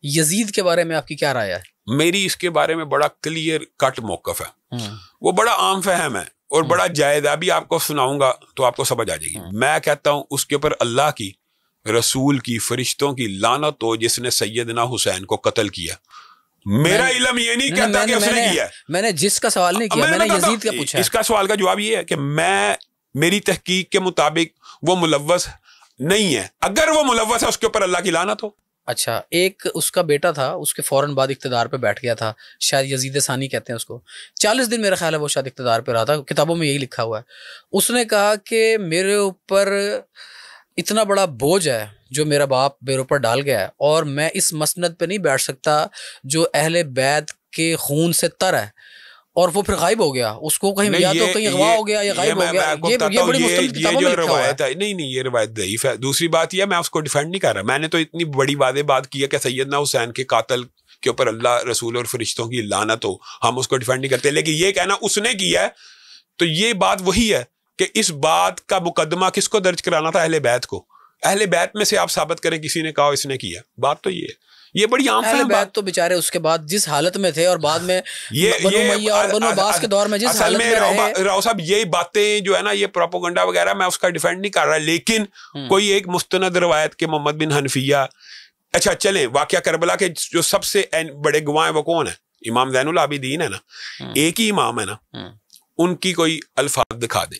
یزید کے بارے میں آپ کی کیا رائے ہے؟ میری اس کے بارے میں بڑا کلیئر کٹ موقف ہے، وہ بڑا عام فہم ہے اور بڑا جائز ہے، ابھی آپ کو سناؤں گا تو آپ کو سمجھ آ جائے گی۔ میں کہتا ہوں اس کے اوپر اللہ کی، رسول کی، فرشتوں کی لعنت ہو جس نے سیدنا حسین کو قتل کیا۔ میرا علم یہ نہیں کہتا کہ اس نے کیا ہے، میں نے جس کا سوال نہیں کیا، میں نے یزید کا پوچھا۔ اس کا سوال کا جواب یہ ہے کہ میری تحقیق کے مطابق وہ ملوث نہیں ہے، اگر وہ ملوث ہے اس کے اوپر اللہ کی لعنت ہو۔ اچھا، ایک اس کا بیٹا تھا، اس کے فوراً بعد اقتدار پہ بیٹھ گیا تھا، شاید یزید ثانی کہتے ہیں اس کو، 40 دن میرا خیال ہے وہ شاید اقتدار پہ رہا تھا، کتابوں میں یہی لکھا ہوا ہے۔ اس نے کہا کہ میرے اوپر اتنا بڑا بوجھ ہے جو میرا باپ میرے اوپر ڈال گیا ہے، اور میں اس مسند پہ نہیں بیٹھ سکتا جو اہل بیت کے خون سے تر ہے، اور وہ پھر غائب ہو گیا، اس کو کہیں یا تو کہیں اغوا ہو گیا یا غائب ہو گیا۔ یہ بڑی مستقل کتابوں میں لکھا ہوا ہے۔ نہیں یہ روایت ضعیف ہے۔ دوسری بات یہ، میں اس کو ڈیفینڈ نہیں کر رہا، میں نے تو اتنی بڑی واضح بات کی ہے کہ سیدنا حسین کے قاتل کے اوپر اللہ، رسول اور فرشتوں کی لعنت ہو، ہم اس کو ڈیفینڈ نہیں کرتے، لیکن یہ کہنا اس نے کیا ہے تو یہ بات وہی ہے کہ اس بات کا مقدمہ کس کو درج کرانا تھا؟ اہل بیت کو۔ اہل بیت میں سے آپ ثابت کریں کسی نے کہا اس نے کیا، بات تو یہ ہے۔ یہ بڑی عام اہل بیت تو بیچارے اس کے بعد جس حالت میں تھے، اور بعد میں بنو امیہ اور بنو عباس کے دور میں جس حالت میں رہے۔ راؤ صاحب یہ باتیں جو ہے نا، یہ پروپیگنڈا وغیرہ، میں اس کا ڈیفینڈ نہیں کر رہا، لیکن کوئی ایک مستند روایت کے محمد بن حنفیہ، اچھا چلیں واقعہ کربلا کے جو سب سے بڑے گواہ ہیں وہ کون ہیں؟ امام زین العابدین ہے نا، ایک ہی امام ہے نا، ان کی کوئی الفاظ دکھا دیں۔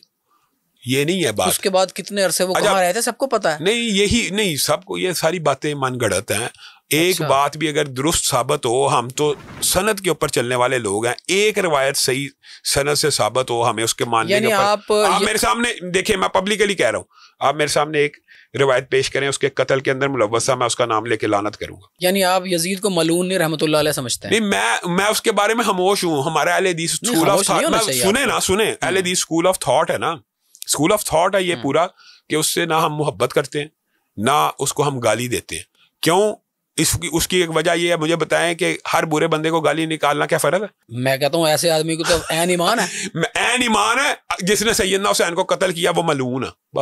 یہ نہیں ہے بات۔ اس کے بعد کتنے عرصے وہ کہاں رہتے سب کو پتا ہے؟ نہیں، یہی نہیں، سب کو یہ ساری باتیں من گڑت ہیں۔ ایک بات بھی اگر درست ثابت ہو، ہم تو سند کے اوپر چلنے والے لوگ ہیں، ایک روایت صحیح سند سے ثابت ہو، ہمیں اس کے ماننے کے اوپر۔ آپ میرے سامنے دیکھیں، میں پبلکلی کہہ رہا ہوں، آپ میرے سامنے ایک روایت پیش کریں، اس کے قتل کے اندر ملوث ہے، میں اس کا نام لے کے لعنت کروں گا۔ یعنی آپ یزید کو ملعون نہیں رحمۃ اللہ علیہ سمجھتے ہیں؟ نہیں، میں اس کے بارے میں خاموش ہوں۔ ہمارے اہل حدیث اسکول آف تھاٹ، سنیں اہل حدیث اسکول آف تھاٹ ہے نا، اسکول آف تھاٹ ہے یہ پورا، کہ اس سے نہ ہم محبت کرتے ہیں نہ اس کو ہم گالی دیتے ہیں۔ کیوں؟ اس کی ایک وجہ یہ ہے، مجھے بتائیں کہ ہر برے بندے کو گالی نکالنا کیا فرض ہے؟ میں کہتا ہوں ایسے آدمی کو تو عین ایمان ہے، عین ایمان ہے، جس نے سیدنا حسین کو قتل کیا وہ ملعون ہے، بس۔